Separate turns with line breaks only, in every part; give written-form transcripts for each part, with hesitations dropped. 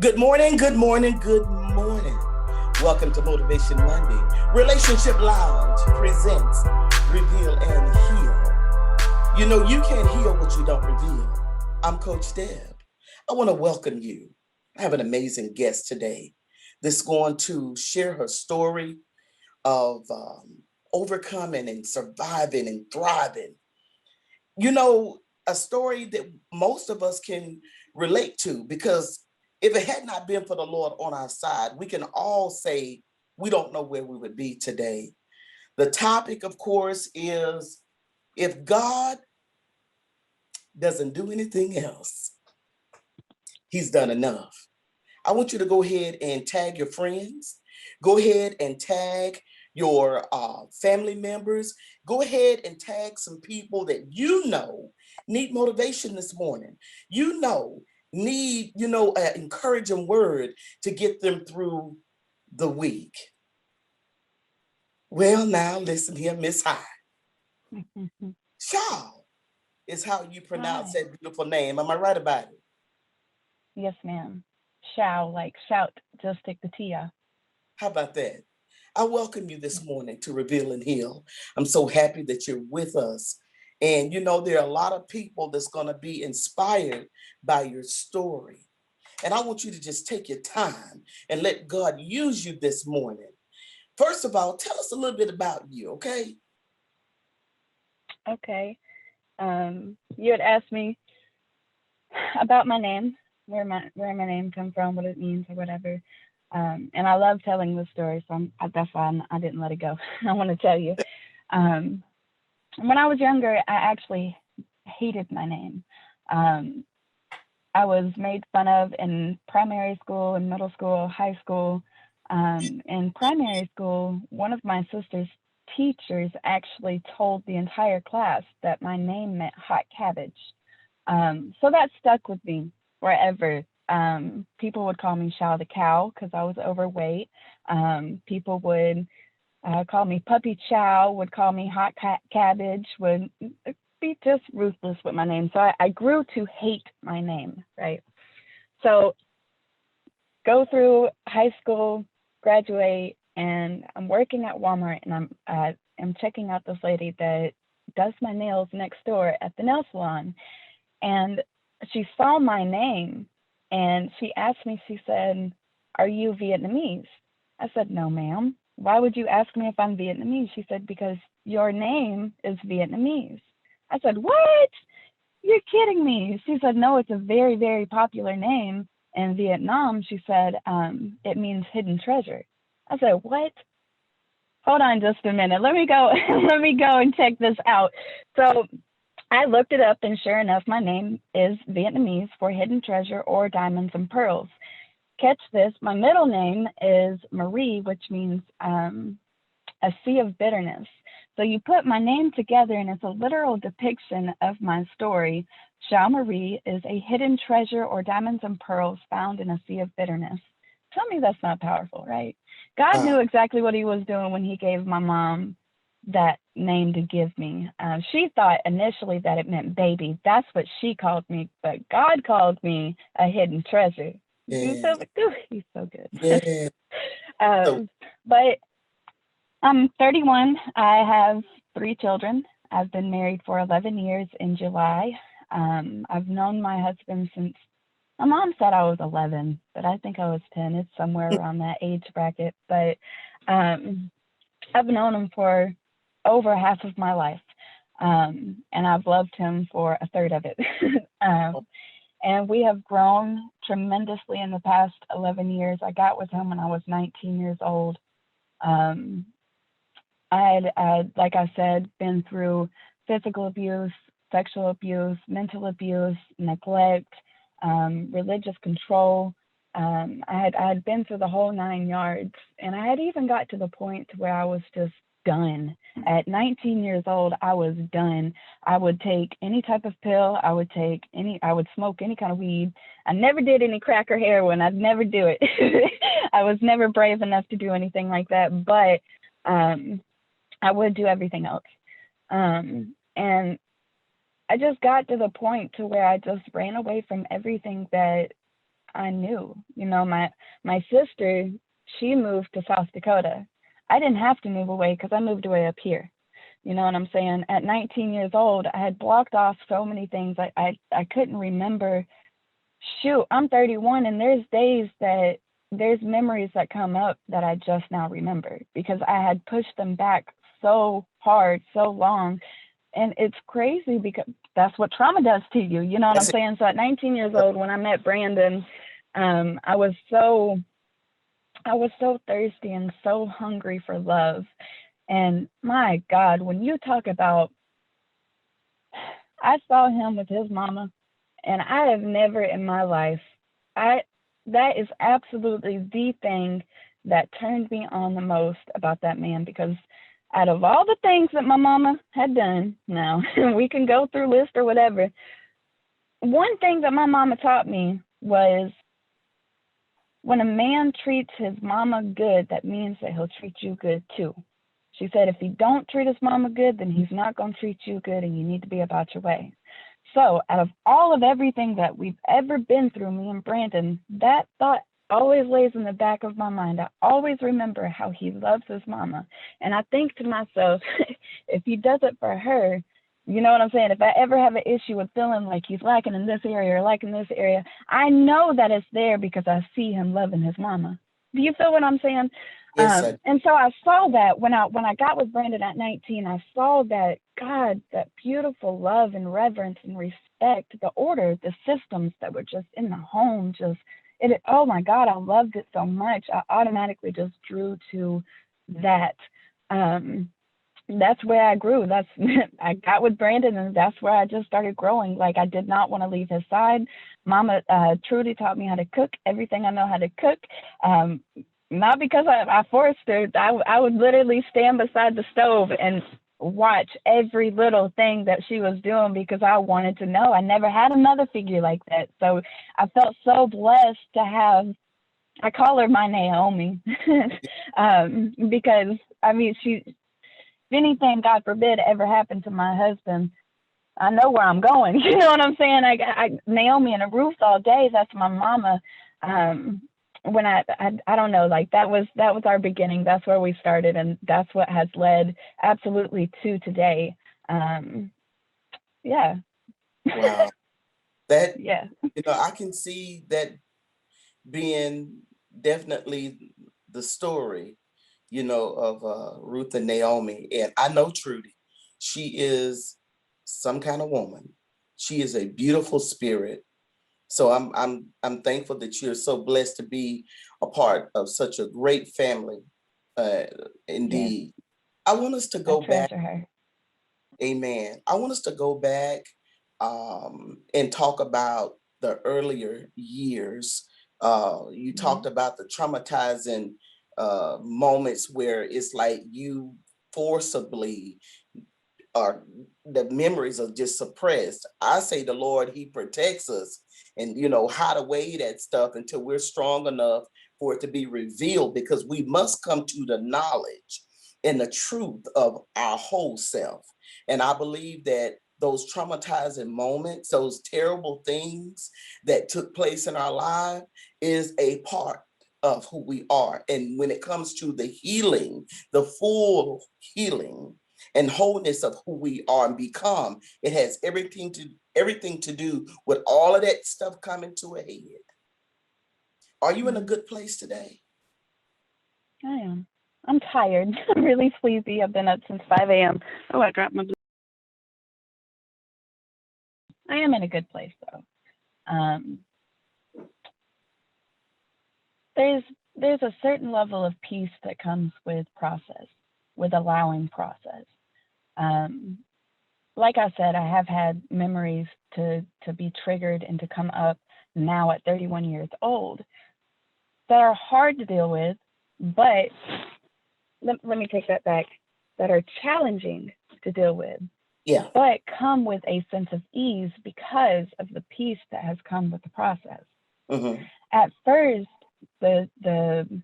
Good morning, good morning, good morning. Welcome to Motivation Monday. Relationship Lounge presents Reveal and Heal. You know, you can't heal what you don't reveal. I'm Coach Deb. I want to welcome you. I have an amazing guest today that's going to share her story of overcoming and surviving and thriving. You know, a story that most of us can relate to because if it had not been for the Lord on our side, we can all say we don't know where we would be today. The topic, of course, is if God doesn't do anything else, he's done enough. I want you to go ahead and tag your friends. Go ahead and tag your family members. Go ahead and tag some people that you know need motivation this morning. You know, need, an encouraging word to get them through the week. Well, now listen here, Miss High. Chau is how you pronounce
Hi.
that beautiful name. Am I right about it?
Yes, ma'am. Shall, like shout, just take the T out.
How about that? I welcome you this morning to Reveal and Heal. I'm so happy that you're with us. And you know, there are a lot of people that's going to be inspired by your story. And I want you to just take your time and let God use you this morning. First of all, tell us a little bit about you, okay?
Okay. You had asked me about my name, where my name come from, what it means, or whatever. And I love telling this story, so that's why I didn't let it go. I want to tell you. Um, when I was younger, I actually hated my name. Um, I was made fun of in primary school, in middle school, high school. In primary school, one of my sister's teachers actually told the entire class that my name meant hot cabbage. So that stuck with me forever. People would call me Chow the cow because I was overweight. People would call me Puppy Chow, would call me Hot Cabbage, would be just ruthless with my name. So I grew to hate my name, right? So go through high school, graduate, and I'm working at Walmart, and I'm checking out this lady that does my nails next door at the nail salon, and she saw my name, and she asked me. She said, "Are you Vietnamese?" I said, "No, ma'am. Why would you ask me if I'm Vietnamese?" She said, "Because your name is Vietnamese." I said, "What? You're kidding me." She said, "No, it's a very, very popular name in Vietnam." She said, "It means hidden treasure." I said, "What? Hold on just a minute. Let me go. Let me go and check this out." So I looked it up, and sure enough, my name is Vietnamese for hidden treasure or diamonds and pearls. Catch this: my middle name is Marie, which means a sea of bitterness. So you put my name together, and it's a literal depiction of my story. Chau Marie is a hidden treasure or diamonds and pearls found in a sea of bitterness. Tell me that's not powerful, right? God
Wow.
knew exactly what he was doing when he gave my mom that name to give me. She thought initially that it meant baby. That's what she called me, but God called me a hidden treasure. You
Yeah,
feel like, ooh, he's so good.
yeah. So,
um, but I'm 31. I have three children. I've been married for 11 years in July. I've known my husband since my mom said I was 11, but I think I was 10. It's somewhere around that age bracket. But um, I've known him for over half of my life, and I've loved him for a third of it. um, and we have grown tremendously in the past 11 years. I got with him when I was 19 years old. Um, I had, like I said, been through physical abuse, sexual abuse, mental abuse, neglect, religious control. I had been through the whole 9 yards, and I had even got to the point where I was just done. At 19 years old, I was done. I would take any type of pill. I would smoke any kind of weed. I never did any crack or heroin. I'd never do it. I was never brave enough to do anything like that, but um, I would do everything else. And I just got to the point to where I just ran away from everything that I knew. You know, my sister, she moved to South Dakota. I didn't have to move away because I moved away up here. You know what I'm saying? At 19 years old, I had blocked off so many things. I couldn't remember. Shoot, I'm 31, and there's memories that come up that I just now remember because I had pushed them back so hard, so long. And it's crazy because that's what trauma does to you. You know what I'm
That's it.
saying? So at 19 years old, when I met Brandon, I was so thirsty and so hungry for love. And my God, when you talk about, I saw him with his mama, and I have never in my life, I that is absolutely the thing that turned me on the most about that man because out of all the things that my mama had done, now we can go through list or whatever. One thing that my mama taught me was when a man treats his mama good, that means that he'll treat you good too. She said, if he don't treat his mama good, then he's not going to treat you good, and you need to be about your way. So out of all of everything that we've ever been through, me and Brandon, that thought always lays in the back of my mind. I always remember how he loves his mama. And I think to myself, if he does it for her, you know what I'm saying? If I ever have an issue with feeling like he's lacking in this area or lacking this area, I know that it's there because I see him loving his mama. Do you feel what I'm saying?
Yes,
And so I saw that when I got with Brandon at 19, I saw that God, that beautiful love and reverence and respect, the order, the systems that were just in the home, just it. Oh my God, I loved it so much. I automatically just drew to that. That's where I grew. That's I got with Brandon, and that's where I just started growing. Like I did not want to leave his side. Mama Trudy taught me how to cook everything I know how to cook. Not because I forced her. I would literally stand beside the stove and watch every little thing that she was doing because I wanted to know. I never had a mother figure like that. So I felt so blessed to have, I call her my Naomi, because I mean, if anything, God forbid, ever happened to my husband, I know where I'm going. You know what I'm saying? Naomi in a roof all day. That's my mama. When I don't know, like that was our beginning. That's where we started, and that's what has led absolutely to today. Yeah.
wow. That,
Yeah.
I can see that being definitely the story, of Ruth and Naomi. And I know Trudy. She is some kind of woman. She is a beautiful spirit. So I'm thankful that you're so blessed to be a part of such a great family. Uh,
Yes.
Indeed. I want us to
I
go back.
treasure her.
Amen. I want us to go back and talk about the earlier years. You
Mm-hmm.
talked about the traumatizing moments where it's like you forcibly or the memories are just suppressed. I say the Lord, He protects us and hide away that stuff until we're strong enough for it to be revealed, because we must come to the knowledge and the truth of our whole self. And I believe that those traumatizing moments, those terrible things that took place in our life, is a part of who we are. And when it comes to the healing, the full healing and wholeness of who we are and become, it has everything to do with all of that stuff coming to a head. Are you in a
Mm-hmm.
good place today?
I am. I'm tired. I'm really sleepy. I've been up since 5 a.m. Oh, I dropped my blue. I am in a good place though. Um, there's there's a certain level of peace that comes with process, with allowing process. Um, like I said, I have had memories to be triggered and to come up now at 31 years old that are hard to deal with, but let me take that back, that are challenging to deal with,
Yeah.
but come with a sense of ease because of the peace that has come with the process.
Mm-hmm.
At first, the the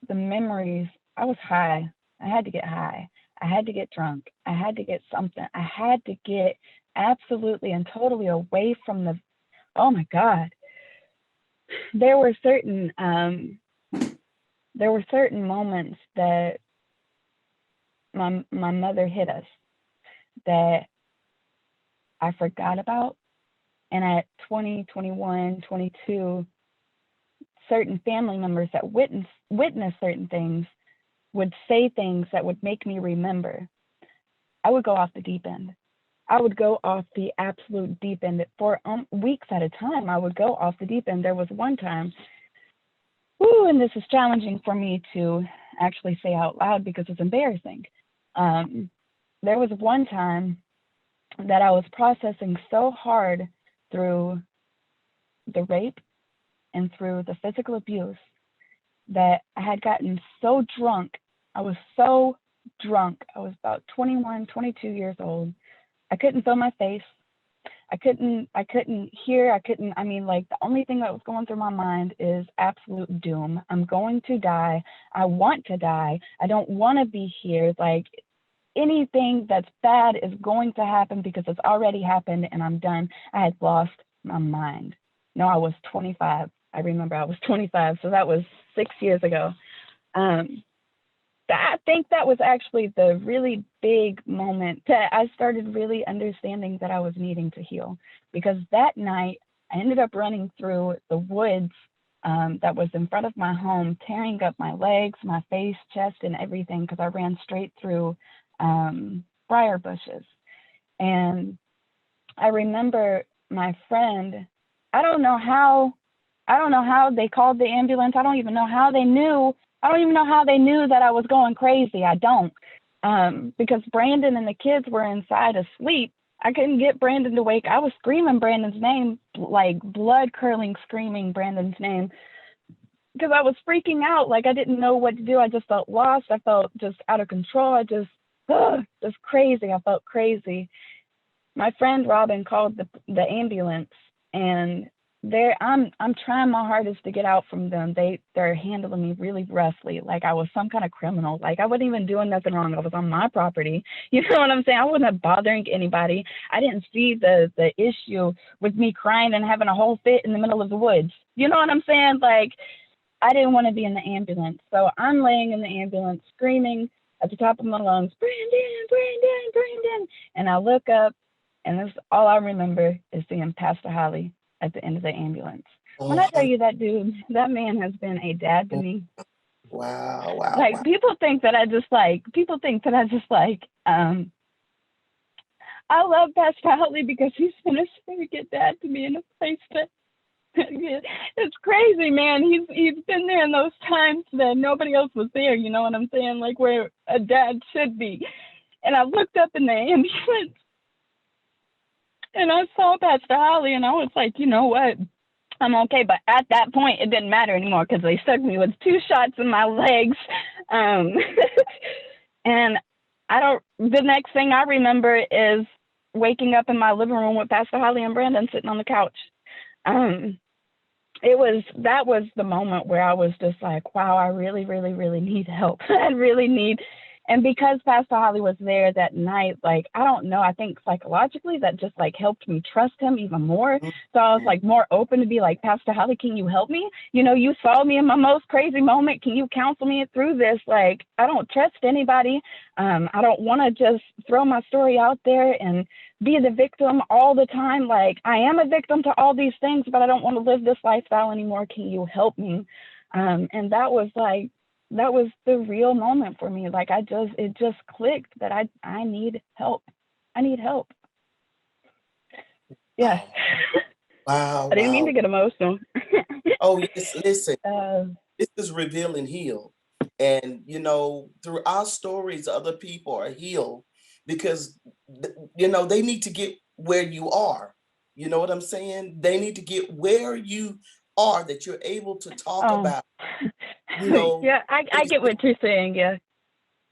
the memories, I was high. I had to get high. I had to get drunk. I had to get something. I had to get absolutely and totally away from oh my God, there were certain moments that my mother hit us that I forgot about. And at 20, 21, 22, certain family members that witnessed certain things would say things that would make me remember. I would go off the deep end. I would go off the absolute deep end for weeks at a time. I would go off the deep end. There was one time, and this is challenging for me to actually say out loud because it's embarrassing. There was one time that I was processing so hard through the rape and through the physical abuse that I had gotten so drunk. I was so drunk. I was about 21, 22 years old. I couldn't feel my face. I couldn't hear. The only thing that was going through my mind is absolute doom. I'm going to die. I want to die. I don't want to be here. Like, anything that's bad is going to happen because it's already happened and I'm done. I had lost my mind. No, I was 25. I remember I was 25. So that was 6 years ago. I think that was actually the really big moment that I started really understanding that I was needing to heal, because that night I ended up running through the woods that was in front of my home, tearing up my legs, my face, chest, and everything, because I ran straight through briar bushes. And I remember my friend, I don't know how they called the ambulance. I don't even know how they knew that I was going crazy. I don't. Because Brandon and the kids were inside asleep. I couldn't get Brandon to wake. I was screaming Brandon's name, like blood curdling, screaming Brandon's name, because I was freaking out. Like, I didn't know what to do. I just felt lost. I felt just out of control. Just crazy. I felt crazy. My friend Robin called the ambulance, and I'm trying my hardest to get out from them. They're handling me really roughly, like I was some kind of criminal. Like, I wasn't even doing nothing wrong. I was on my property. You know what I'm saying? I wasn't bothering anybody. I didn't see the issue with me crying and having a whole fit in the middle of the woods. You know what I'm saying? Like, I didn't want to be in the ambulance. So I'm laying in the ambulance screaming at the top of my lungs, Brandon, Brandon, Brandon. And I look up, and this all I remember is seeing Pastor Holly at the end of the ambulance. When I tell you, that man has been a dad to me.
Wow.
Like, people think that I just I love Pastor Holly because he's been a surrogate dad to me in a place that it's crazy, man. He's been there in those times that nobody else was there. You know what I'm saying? Like, where a dad should be. And I looked up in the ambulance, and I saw Pastor Holly, and I was like, you know what? I'm okay. But at that point, it didn't matter anymore because they stuck me with 2 shots in my legs. And the next thing I remember is waking up in my living room with Pastor Holly and Brandon sitting on the couch. That was the moment where I was just like, wow, I really, really, really need help. I really need. And because Pastor Holly was there that night, like, I don't know, I think psychologically that just like helped me trust him even more. So I was like more open to be like, Pastor Holly, can you help me? You know, you saw me in my most crazy moment. Can you counsel me through this? Like, I don't trust anybody. I don't want to just throw my story out there and be the victim all the time. Like, I am a victim to all these things, but I don't want to live this lifestyle anymore. Can you help me? And that was the real moment for me. Like, it just clicked that I need help. I need help. Yeah.
Wow.
I didn't mean to get emotional.
Oh, yes. Listen, this is Reveal and Heal. And, you know, through our stories, other people are healed because, you know, they need to get where you are. You know what I'm saying? They need to get where you are, that you're able to talk about, you know.
Yeah, I get what you're saying. Yeah.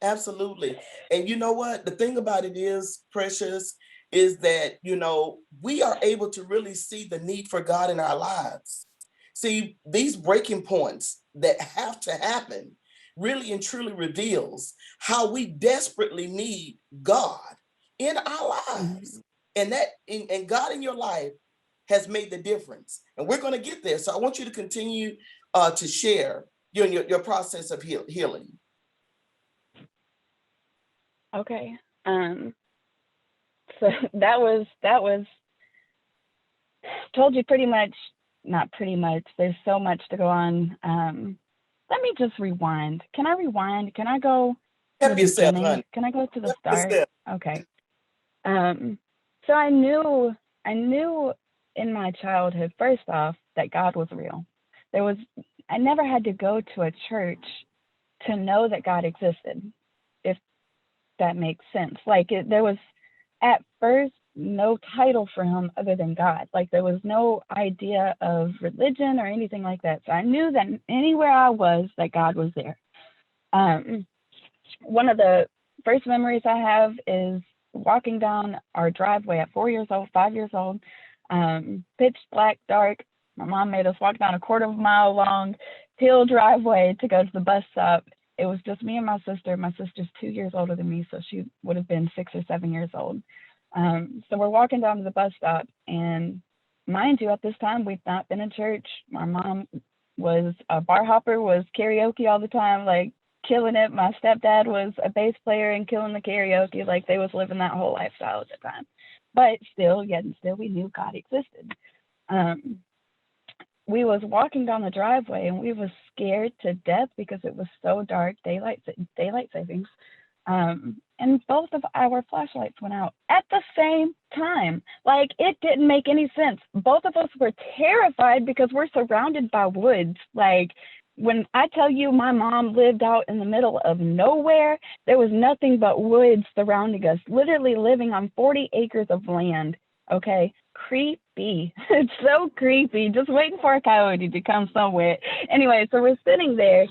Absolutely. And you know what? The thing about it is, Precious, is that, you know, we are able to really see the need for God in our lives. See, these breaking points that have to happen really and truly reveals how we desperately need God in our lives. And God in your life has made the difference. And we're going to get there. So I want you to continue to share your process of healing.
Okay. So that was told you pretty much, not pretty much. There's so much to go on. Let me just rewind. Can I rewind? Can I go to
Help
the
yourself,
beginning?
honey.
Can I go to the
Help
start?
yourself.
Okay. So I knew in my childhood, first off, that God was real. I never had to go to a church to know that God existed, if that makes sense. Like there was at first no title for him other than God. Like there was no idea of religion or anything like that. So I knew that anywhere I was, that God was there. One of the first memories I have is walking down our driveway at 4 years old, 5 years old, pitch black, dark. My mom made us walk down a quarter of a mile long hill driveway to go to the bus stop. It was just me and my sister. My sister's 2 years older than me, so she would have been 6 or 7 years old. So we're walking down to the bus stop, and mind you, at this time, we've not been in church. My mom was a bar hopper, was karaoke all the time, like killing it. My stepdad was a bass player and killing the karaoke, like they was living that whole lifestyle at the time. But still, we knew God existed. We was walking down the driveway, and we was scared to death because it was so dark, daylight savings. And both of our flashlights went out at the same time. Like, it didn't make any sense. Both of us were terrified because we're surrounded by woods. Like, when I tell you my mom lived out in the middle of nowhere, there was nothing but woods surrounding us, literally living on 40 acres of land. Okay, creepy. It's so creepy. Just waiting for a coyote to come somewhere. Anyway, so we're sitting there.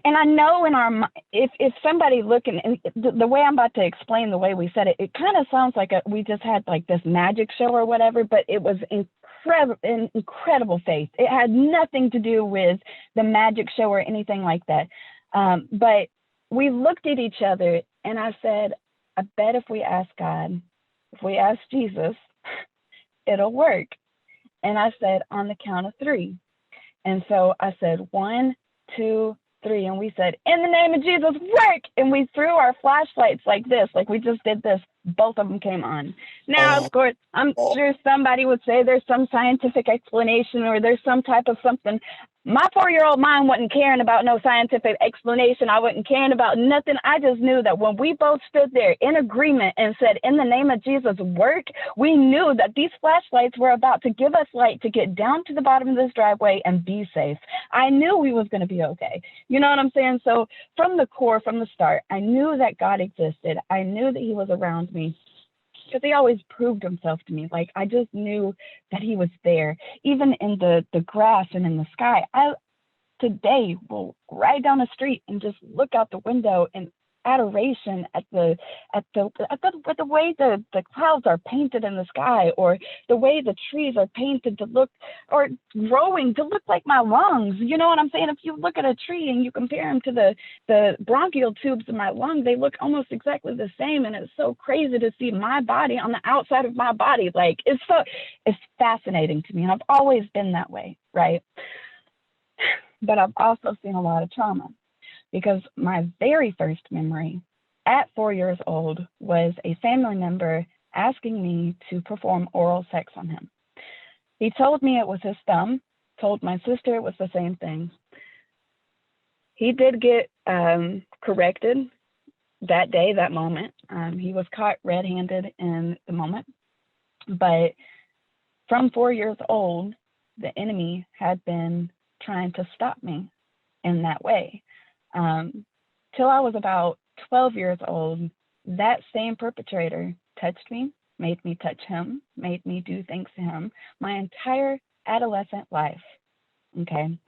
And I know in our, if somebody looking, and the way I'm about to explain the way we said it, it kind of sounds like we just had like this magic show or whatever, but it was incredible faith. It had nothing to do with the magic show or anything like that. But we looked at each other, and I said, I bet if we ask God, if we ask Jesus, it'll work. And I said, on the count of 3. And so I said, 1, 2, 3, and we said, in the name of Jesus, work! And we threw our flashlights like this, like we just did this. Both of them came on. Now, of course, I'm sure somebody would say there's some scientific explanation or there's some type of something. My 4-year-old mind wasn't caring about no scientific explanation. I wasn't caring about nothing. I just knew that when we both stood there in agreement and said, in the name of Jesus, work, we knew that these flashlights were about to give us light to get down to the bottom of this driveway and be safe. I knew we was going to be okay. You know what I'm saying? So from the core, from the start, I knew that God existed. I knew that he was around me, because he always proved himself to me. Like, I just knew that he was there, even in the grass and in the sky. I today will ride down the street and just look out the window in adoration at the way the clouds are painted in the sky, or the way the trees are painted to look, or growing to look like my lungs. You know what I'm saying? If you look at a tree and you compare them to the bronchial tubes in my lungs, they look almost exactly the same. And it's so crazy to see my body on the outside of my body. Like, it's fascinating to me. And I've always been that way, right? But I've also seen a lot of trauma, because my very first memory at 4 years old was a family member asking me to perform oral sex on him. He told me it was his thumb, told my sister it was the same thing. He did get corrected that day, that moment. He was caught red-handed in the moment. But from 4 years old, the enemy had been trying to stop me in that way. Till I was about 12 years old, that same perpetrator touched me, made me touch him, made me do things to him my entire adolescent life. Okay.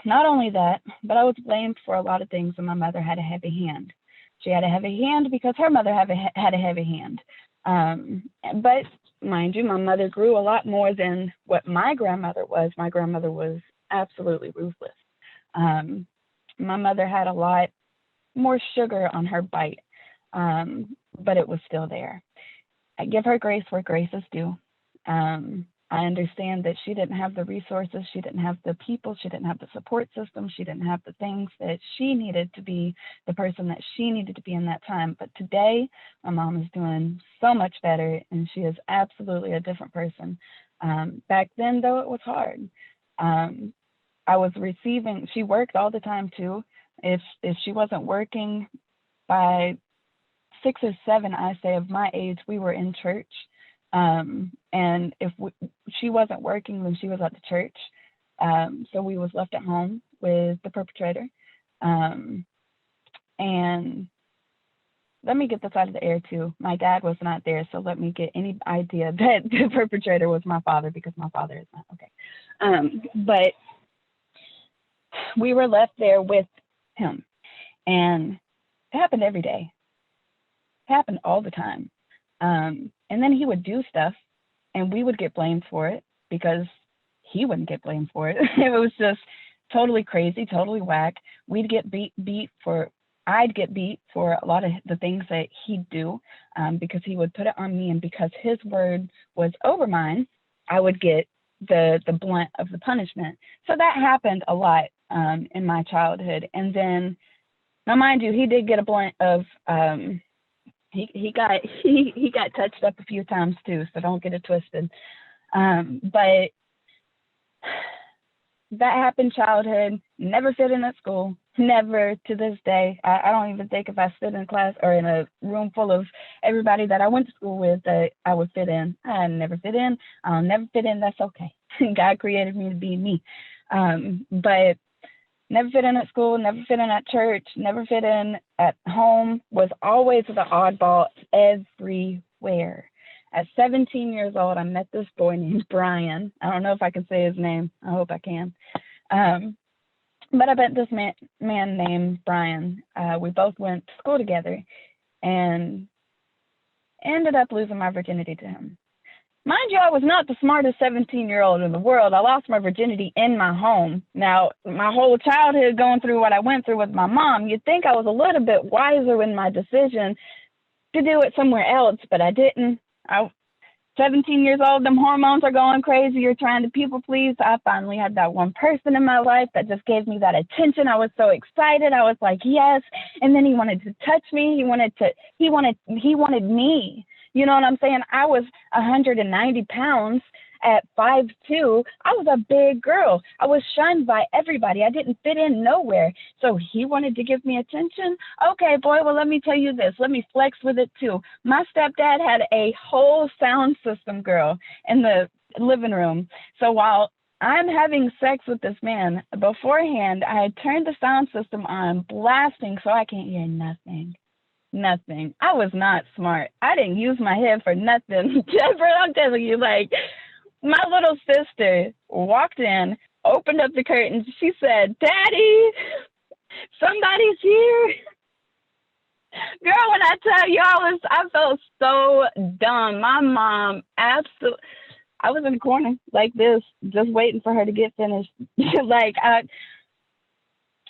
Not only that, but I was blamed for a lot of things, and my mother had a heavy hand. She had a heavy hand because her mother had a heavy hand. But mind you, my mother grew a lot more than what my grandmother was. My grandmother was absolutely ruthless. My mother had a lot more sugar on her bite, but it was still there. I give her grace where grace is due. I understand that she didn't have the resources, she didn't have the people, she didn't have the support system, she didn't have the things that she needed to be the person that she needed to be in that time. But today, my mom is doing so much better, and she is absolutely a different person. Back then, though, it was hard. I was receiving, she worked all the time too. If she wasn't working by 6 or 7, I say, of my age, we were in church. And if she wasn't working, then she was at the church. So we was left at home with the perpetrator. And let me get this out of the air too. My dad was not there, so let me get any idea that the perpetrator was my father, because my father is not. Okay. But we were left there with him, and it happened every day. It happened all the time. And then he would do stuff, and we would get blamed for it because he wouldn't get blamed for it. It was just totally crazy, totally whack. I'd get beat for a lot of the things that he'd do, because he would put it on me, and because his word was over mine, I would get the blunt of the punishment. So that happened a lot in my childhood. And then, now mind you, he did get a blunt of he got touched up a few times too, so don't get it twisted. But that happened childhood, never fit in at school, never to this day. I don't even think if I stood in class or in a room full of everybody that I went to school with that I would fit in. I never fit in. I'll never fit in. That's okay. God created me to be me. But never fit in at school, never fit in at church, never fit in at home, was always the oddball everywhere. At 17 years old, I met this boy named Brian. I don't know if I can say his name. I hope I can. But I met this man named Brian. We both went to school together and ended up losing my virginity to him. Mind you, I was not the smartest 17-year-old in the world. I lost my virginity in my home. Now, my whole childhood going through what I went through with my mom, you'd think I was a little bit wiser in my decision to do it somewhere else, but I didn't. 17 years old, them hormones are going crazy. You're trying to people please. I finally had that one person in my life that just gave me that attention. I was so excited. I was like, yes. And then he wanted to touch me. He wanted me. You know what I'm saying? I was 190 pounds at 5'2". I was a big girl. I was shunned by everybody. I didn't fit in nowhere. So he wanted to give me attention. Okay, boy, well, let me tell you this. Let me flex with it too. My stepdad had a whole sound system, girl, in the living room. So while I'm having sex with this man, beforehand, I had turned the sound system on, blasting, so I can't hear nothing. Nothing. I was not smart. I didn't use my head for nothing. Jennifer, I'm telling you, like, my little sister walked in, opened up the curtains. She said, "Daddy, somebody's here." Girl, when I tell you, I felt so dumb. My mom absolutely, I was in the corner like this, just waiting for her to get finished. Like,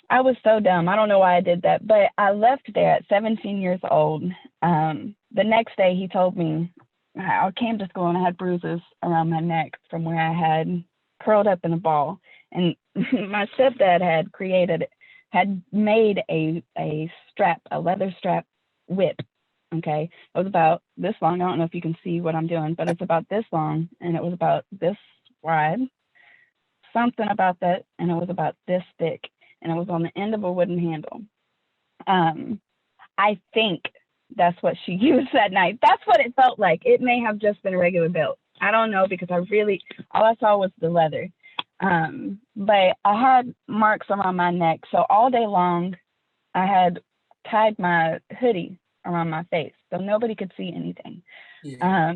I was so dumb. I don't know why I did that, but I left there at 17 years old. The next day, he told me, I came to school and I had bruises around my neck from where I had curled up in a ball. And my stepdad had made a strap, a leather strap whip. Okay. It was about this long. I don't know if you can see what I'm doing, but it's about this long and it was about this wide. Something about that. And it was about this thick. And it was on the end of a wooden handle. I think that's what she used that night. That's what it felt like. It may have just been a regular belt. I don't know, because all I saw was the leather. But I had marks around my neck. So all day long, I had tied my hoodie around my face so nobody could see anything. Yeah.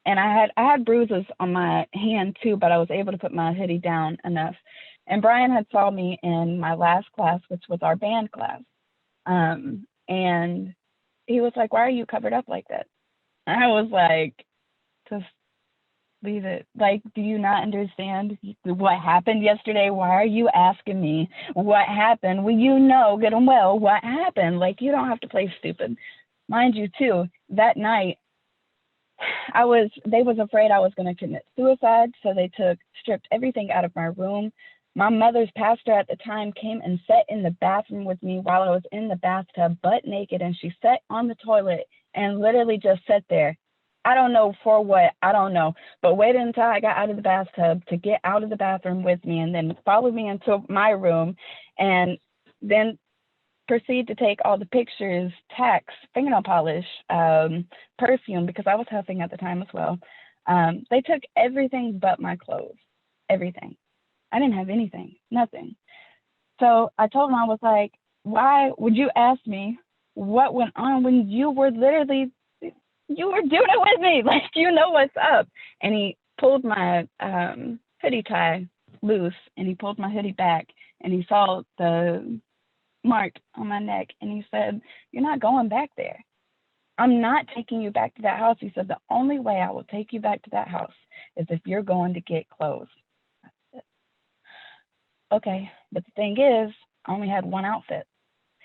And I had bruises on my hand too, but I was able to put my hoodie down enough. And Brian had saw me in my last class, which was our band class. And he was like, "Why are you covered up like that?" And I was like, "Just leave it. Like, do you not understand what happened yesterday? Why are you asking me what happened? Well, you know good and well what happened. Like, you don't have to play stupid." Mind you, too, that night, they was afraid I was going to commit suicide, so they stripped everything out of my room. My mother's pastor at the time came and sat in the bathroom with me while I was in the bathtub, butt naked, and she sat on the toilet and literally just sat there. I don't know for what, I don't know, but waited until I got out of the bathtub to get out of the bathroom with me, and then followed me into my room, and then proceed to take all the pictures, tacks, fingernail polish, perfume, because I was huffing at the time as well. They took everything but my clothes, everything. I didn't have anything, nothing. So I told him, I was like, why would you ask me what went on when you were doing it with me? Like, you know what's up. And he pulled my hoodie tie loose, and he pulled my hoodie back, and he saw the mark on my neck, and he said, you're not going back there. I'm not taking you back to that house. He said, the only way I will take you back to that house is if you're going to get clothes. Okay, but the thing is, I only had one outfit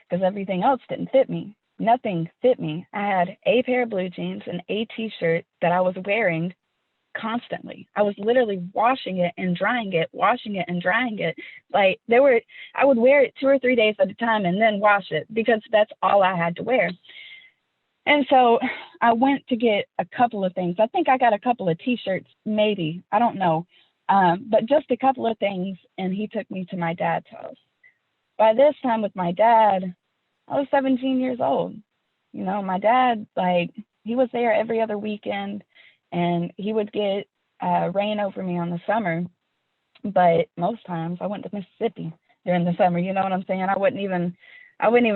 because everything else didn't fit me. Nothing fit me. I had a pair of blue jeans and a t-shirt that I was wearing constantly. I was literally washing it and drying it, washing it and drying it. Like, I would wear it 2 or 3 days at a time and then wash it because that's all I had to wear. And so I went to get a couple of things. I think I got a couple of t-shirts, maybe, I don't know. But just a couple of things, and he took me to my dad's house. By this time with my dad, I was 17 years old. You know, my dad, like, he was there every other weekend, and he would get rain over me on the summer. But most times I went to Mississippi during the summer. You know what I'm saying? I wasn't even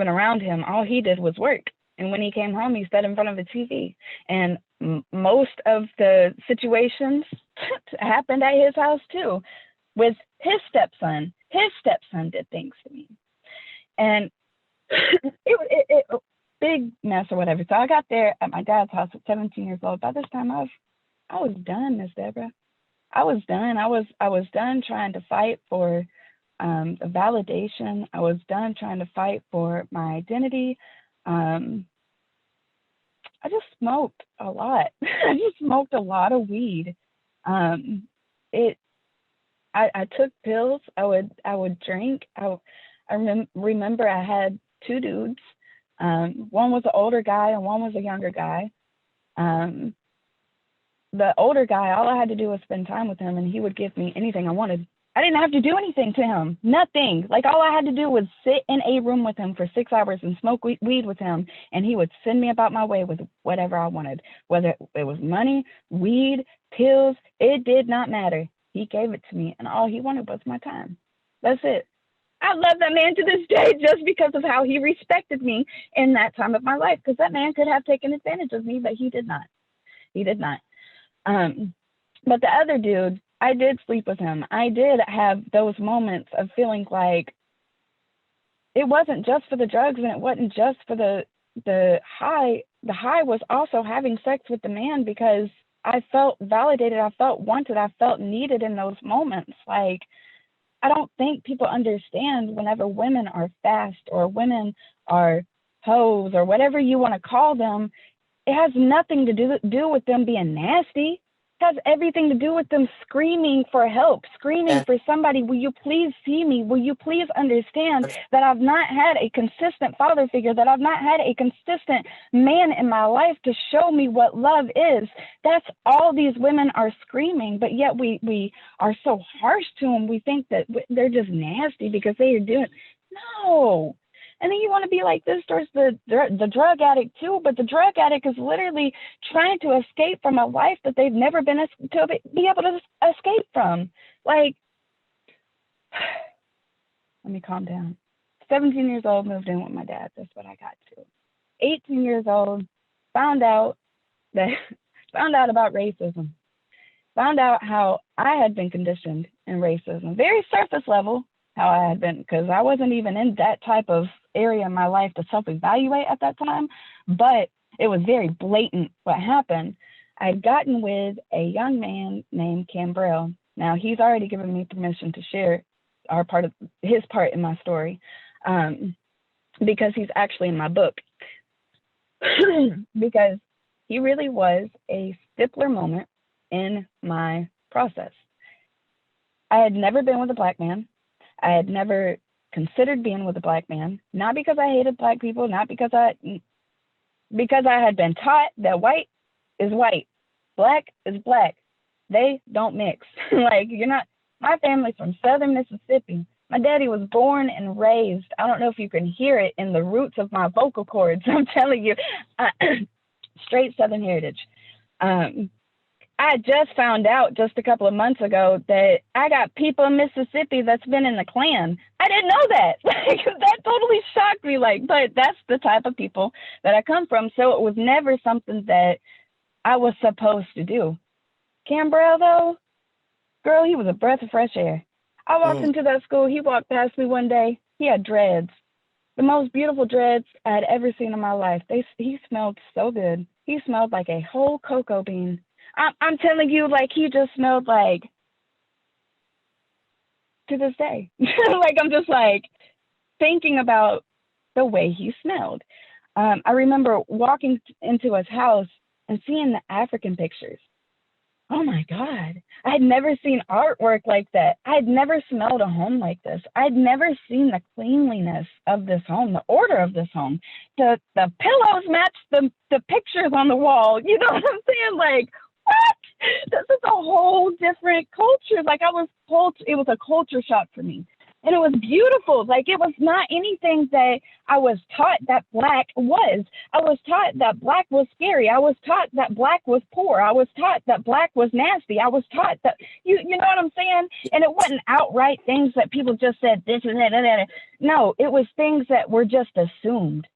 around him. All he did was work. And when he came home, he sat in front of a TV. And most of the situations happened at his house too, with his stepson. His stepson did things to me. And it big mess or whatever. So I got there at my dad's house at 17 years old. By this time, I was done, Miss Deborah. I was done. I was done trying to fight for the validation. I was done trying to fight for my identity. I just smoked a lot. I just smoked a lot of weed. I took pills. I would drink. I remember I had 2 dudes. One was an older guy and one was a younger guy. The older guy, all I had to do was spend time with him, and he would give me anything I wanted. I didn't have to do anything to him. Nothing. Like, all I had to do was sit in a room with him for 6 hours and smoke weed with him, and he would send me about my way with whatever I wanted. Whether it was money, weed, pills, it did not matter. He gave it to me, and all he wanted was my time. That's it. I love that man to this day just because of how he respected me in that time of my life, because that man could have taken advantage of me, but he did not. He did not. But the other dude, I did sleep with him. I did have those moments of feeling like it wasn't just for the drugs, and it wasn't just for the high. The high was also having sex with the man, because I felt validated. I felt wanted. I felt needed in those moments. Like, I don't think people understand whenever women are fast or women are hoes or whatever you want to call them, it has nothing to do with them being nasty. It has everything to do with them screaming for help, screaming for somebody. Will you please see me? Will you please understand that I've not had a consistent father figure, that I've not had a consistent man in my life to show me what love is? That's all these women are screaming, but yet we are so harsh to them. We think that they're just nasty because they are doing, no. And then you want to be like this towards the drug addict too, but the drug addict is literally trying to escape from a life that they've never been to be able to escape from. Like, let me calm down. 17 years old, moved in with my dad. That's what I got to. 18 years old, found out about racism. Found out how I had been conditioned in racism. Very surface level, how I had been, because I wasn't even in that type of area in my life to self-evaluate at that time, but it was very blatant what happened. I'd gotten with a young man named Cambrell. Now, he's already given me permission to share his part in my story, because he's actually in my book, because he really was a stippler moment in my process. I had never been with a black man. I had never considered being with a black man, not because I hated black people, not because I had been taught that white is white, black is black. They don't mix. Like, you're not, my family's from Southern Mississippi. My daddy was born and raised. I don't know if you can hear it in the roots of my vocal cords. I'm telling you, straight Southern heritage. I just found out just a couple of months ago that I got people in Mississippi that's been in the Klan. I didn't know that. Like, that totally shocked me. Like, but that's the type of people that I come from. So it was never something that I was supposed to do. Cambrell, though, girl, he was a breath of fresh air. I walked into that school. He walked past me one day. He had dreads, the most beautiful dreads I had ever seen in my life. He smelled so good. He smelled like a whole cocoa bean. I'm telling you, like, he just smelled like, to this day. Like, I'm just like thinking about the way he smelled. I remember walking into his house and seeing the African pictures. Oh my God. I had never seen artwork like that. I had never smelled a home like this. I had never seen the cleanliness of this home, the order of this home. The pillows matched the pictures on the wall. You know what I'm saying? Like, what? This is a whole different culture. Like, it was a culture shock for me. And it was beautiful. Like, it was not anything that I was taught that black was. I was taught that black was scary. I was taught that black was poor. I was taught that black was nasty. I was taught that, you know what I'm saying? And it wasn't outright things that people just said, this and that and that. No, it was things that were just assumed.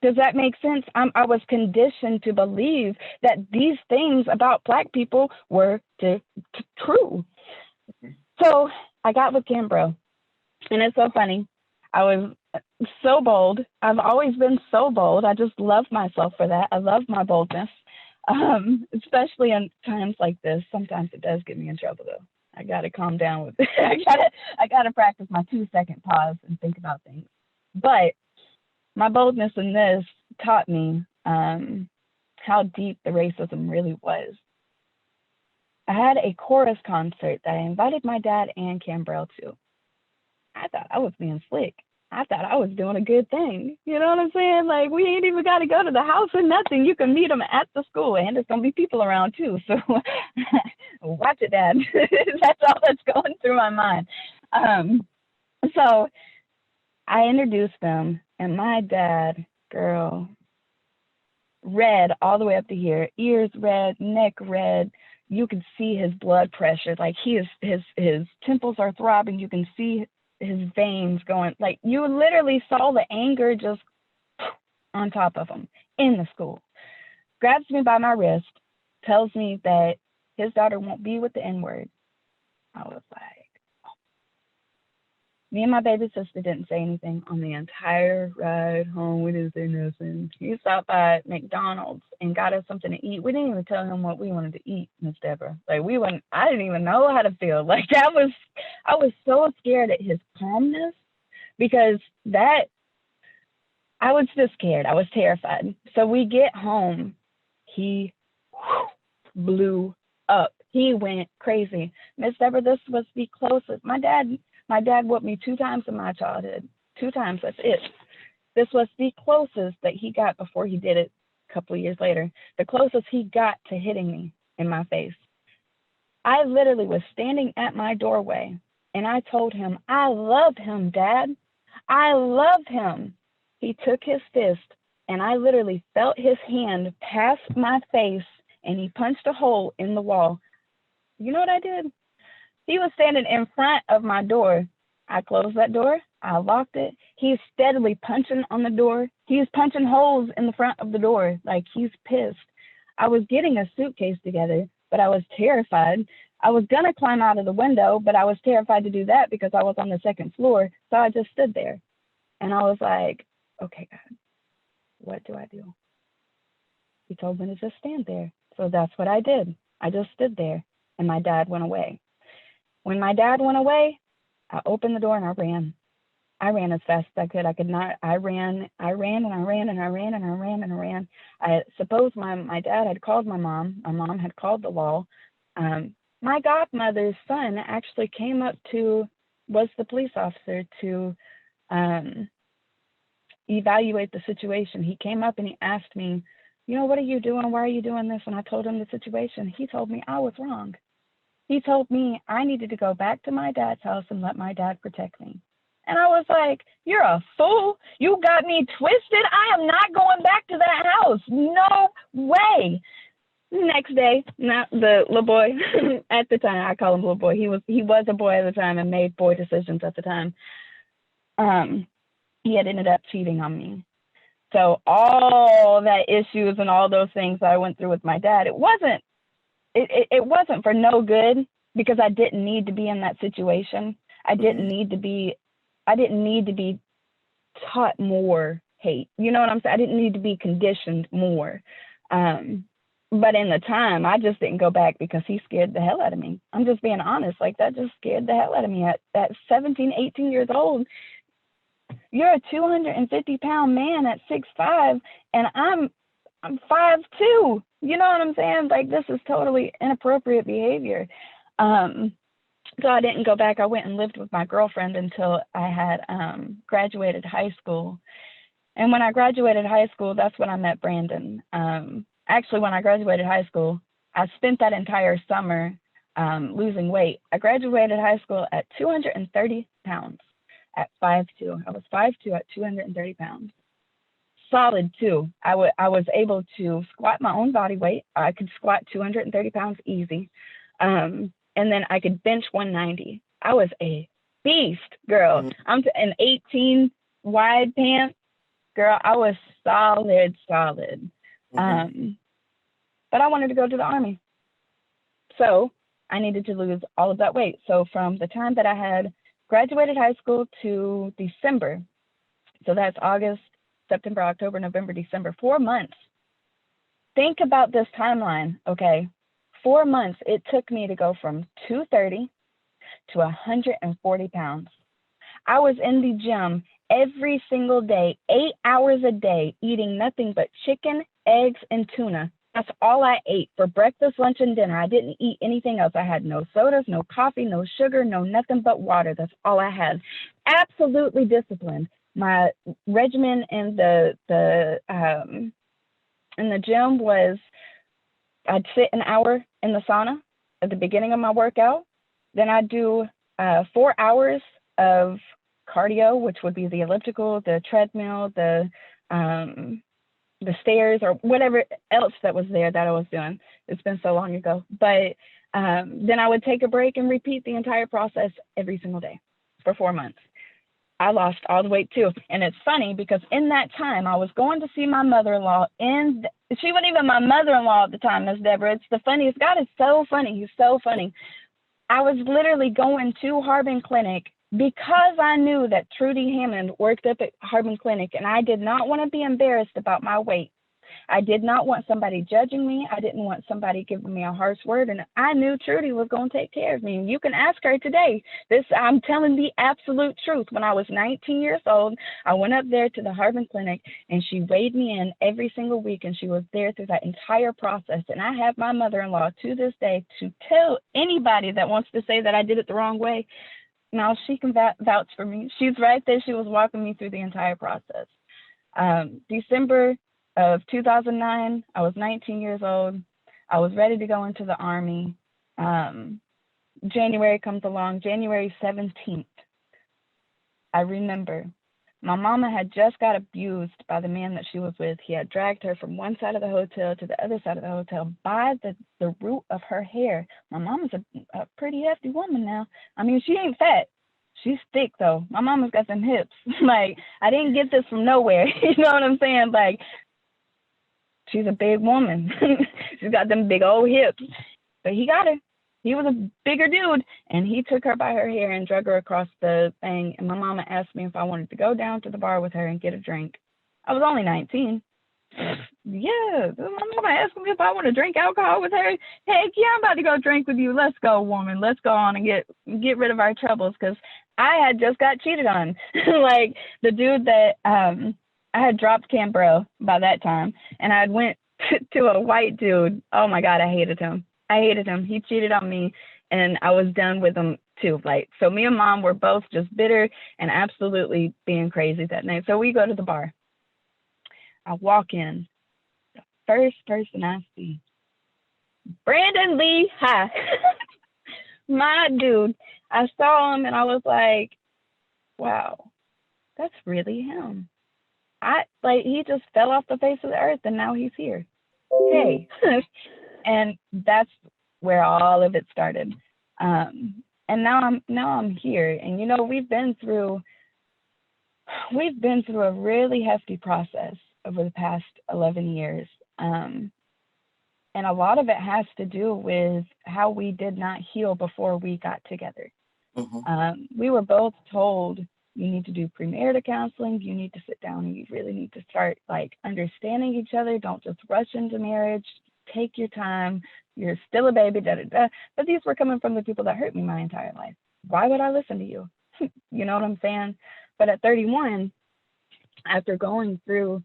Does that make sense? I was conditioned to believe that these things about black people were true. So I got with Cambro. And it's so funny. I was so bold. I've always been so bold. I just love myself for that. I love my boldness, especially in times like this. Sometimes it does get me in trouble, though. I got to calm down with it. I got to practice my 2-second pause and think about things. But my boldness in this taught me how deep the racism really was. I had a chorus concert that I invited my dad and Cambrell to. I thought I was being slick. I thought I was doing a good thing. You know what I'm saying? Like, we ain't even got to go to the house or nothing. You can meet them at the school, and there's going to be people around, too. So watch it, Dad. That's all that's going through my mind. So I introduced them, and my dad, girl, red all the way up to here, ears red, neck red. You can see his blood pressure. Like, his temples are throbbing. You can see his veins going, like, you literally saw the anger just on top of him in the school. Grabs me by my wrist, tells me that his daughter won't be with the N-word. I was like, oh. Me and my baby sister didn't say anything on the entire ride home. We didn't say nothing. He stopped by McDonald's and got us something to eat. We didn't even tell him what we wanted to eat, Miss Deborah. Like, I didn't even know how to feel. Like, I was so scared at his calmness, because I was just scared. I was terrified. So we get home. He blew up. He went crazy. Miss Deborah, this was the closest. My dad whooped me 2 times in my childhood. 2 times, that's it. This was the closest that he got before he did it a couple of years later. The closest he got to hitting me in my face. I literally was standing at my doorway, and I told him, I love him, Dad. I love him. He took his fist, and I literally felt his hand pass my face, and he punched a hole in the wall. You know what I did? He was standing in front of my door. I closed that door. I locked it. He's steadily punching on the door. He's punching holes in the front of the door. Like, he's pissed. I was getting a suitcase together, but I was terrified. I was going to climb out of the window, but I was terrified to do that because I was on the 2nd floor. So I just stood there. And I was like, okay, God, what do I do? He told me to just stand there. So that's what I did. I just stood there, and my dad went away. When my dad went away, I opened the door and I ran. I ran as fast as I could. I could not. I ran and I ran and I ran and I ran and I ran. I suppose my dad had called my mom. My mom had called the law. My godmother's son actually came up to, was the police officer to evaluate the situation. He came up and he asked me, you know, what are you doing? Why are you doing this? And I told him the situation. He told me I was wrong. He told me I needed to go back to my dad's house and let my dad protect me. And I was like, you're a fool. You got me twisted. I am not going back to that house. No way. Next day, not the little boy at the time, I call him little boy. He was a boy at the time and made boy decisions at the time. He had ended up cheating on me. So all that issues and all those things that I went through with my dad, it wasn't for no good, because I didn't need to be in that situation. I didn't need to be taught more hate. You know what I'm saying? I didn't need to be conditioned more. But in the time, I just didn't go back because he scared the hell out of me. I'm just being honest. Like, that just scared the hell out of me at 17, 18 years old. You're a 250-pound man at 6'5", and I'm 5'2". You know what I'm saying? Like, this is totally inappropriate behavior. So I didn't go back. I went and lived with my girlfriend until I had graduated high school. And when I graduated high school, that's when I met Brandon. Actually, when I graduated high school, I spent that entire summer losing weight. I graduated high school at 230 pounds at 5'2". I was 5'2" at 230 pounds. Solid too. I was able to squat my own body weight. I could squat 230 pounds easy. And then I could bench 190. I was a beast, girl.
Mm-hmm.
I'm an 18 wide pants, girl. I was solid. Mm-hmm. But I wanted to go to the Army. So I needed to lose all of that weight. So from the time that I had graduated high school to December, so that's August, September, October, November, December, 4 months. Think about this timeline, okay? 4 months it took me to go from 230 to 140 pounds. I was in the gym every single day, 8 hours a day, eating nothing but chicken, eggs, and tuna. That's all I ate for breakfast, lunch, and dinner. I didn't eat anything else. I had no sodas, no coffee, no sugar, no nothing but water. That's all I had. Absolutely disciplined. My regimen in the gym was, I'd sit an hour in the sauna at the beginning of my workout. Then I'd do 4 hours of cardio, which would be the elliptical, the treadmill, the stairs, or whatever else that was there that I was doing. It's been so long ago. But then I would take a break and repeat the entire process every single day for 4 months. I lost all the weight too. And it's funny because in that time, I was going to see my mother-in-law, and she wasn't even my mother-in-law at the time, Miss Deborah. It's the funniest. God is so funny. He's so funny. I was literally going to Harbin Clinic because I knew that Trudy Hammond worked up at Harbin Clinic, and I did not want to be embarrassed about my weight. I did not want somebody judging me. I didn't want somebody giving me a harsh word. And I knew Trudy was going to take care of me. You can ask her today. I'm telling the absolute truth. When I was 19 years old, I went up there to the Harbin Clinic, and she weighed me in every single week, and she was there through that entire process. And I have my mother-in-law to this day to tell anybody that wants to say that I did it the wrong way. Now she can vouch for me. She's right there. She was walking me through the entire process. December of 2009, I was 19 years old. I was ready to go into the Army. January comes along, January 17th. I remember my mama had just got abused by the man that she was with. He had dragged her from one side of the hotel to the other side of the hotel by the root of her hair. My mama's a pretty hefty woman now. I mean, she ain't fat. She's thick though. My mama's got some hips. Like, I didn't get this from nowhere. You know what I'm saying? Like, she's a big woman. She's got them big old hips. But he got her. He was a bigger dude, and he took her by her hair and drug her across the thing. And my mama asked me if I wanted to go down to the bar with her and get a drink. I was only 19. Yeah, my mama asked me if I want to drink alcohol with her. Heck yeah, I'm about to go drink with you. Let's go, woman. Let's go on and get rid of our troubles, because I had just got cheated on. Like the dude that I had dropped Cambro by that time, and I had went to a white dude. Oh my God, I hated him. I hated him. He cheated on me, and I was done with him too. Like, so me and mom were both just bitter and absolutely being crazy that night. So we go to the bar. I walk in. The first person I see, Brandon Lee High. My dude. I saw him and I was like, wow, that's really him. He just fell off the face of the earth and now he's here. Hey. And that's where all of it started. And now I'm here. And you know, we've been through a really hefty process over the past 11 years. And a lot of it has to do with how we did not heal before we got together. Mm-hmm. We were both told, you need to do premarital counseling, you need to sit down and you really need to start like understanding each other. Don't just rush into marriage. Take your time. You're still a baby, da da da. But these were coming from the people that hurt me my entire life. Why would I listen to you? You know what I'm saying? But at 31, after going through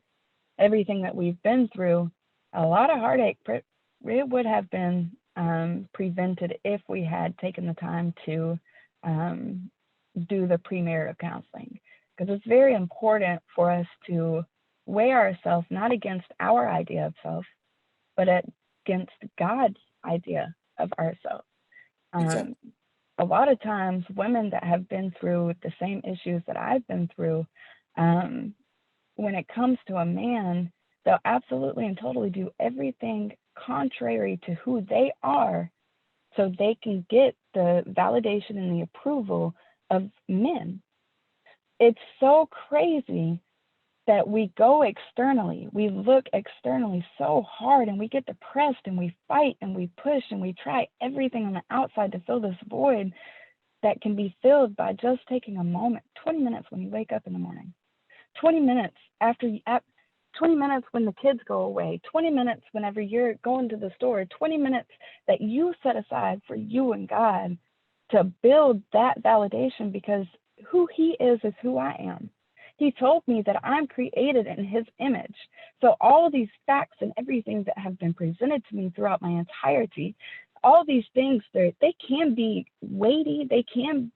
everything that we've been through, a lot of heartache, it would have been prevented if we had taken the time to do the premarital counseling. Because it's very important for us to weigh ourselves not against our idea of self, but against God's idea of ourselves.
Exactly.
A lot of times, women that have been through the same issues that I've been through, when it comes to a man, they'll absolutely and totally do everything contrary to who they are so they can get the validation and the approval of men. It's so crazy that we go externally, we look externally so hard and we get depressed and we fight and we push and we try everything on the outside to fill this void that can be filled by just taking a moment, 20 minutes when you wake up in the morning, 20 minutes after 20 minutes when the kids go away, 20 minutes whenever you're going to the store, 20 minutes that you set aside for you and God to build that validation, because who he is who I am. He told me that I'm created in his image. So all of these facts and everything that have been presented to me throughout my entirety, all these things, they can be weighty. They can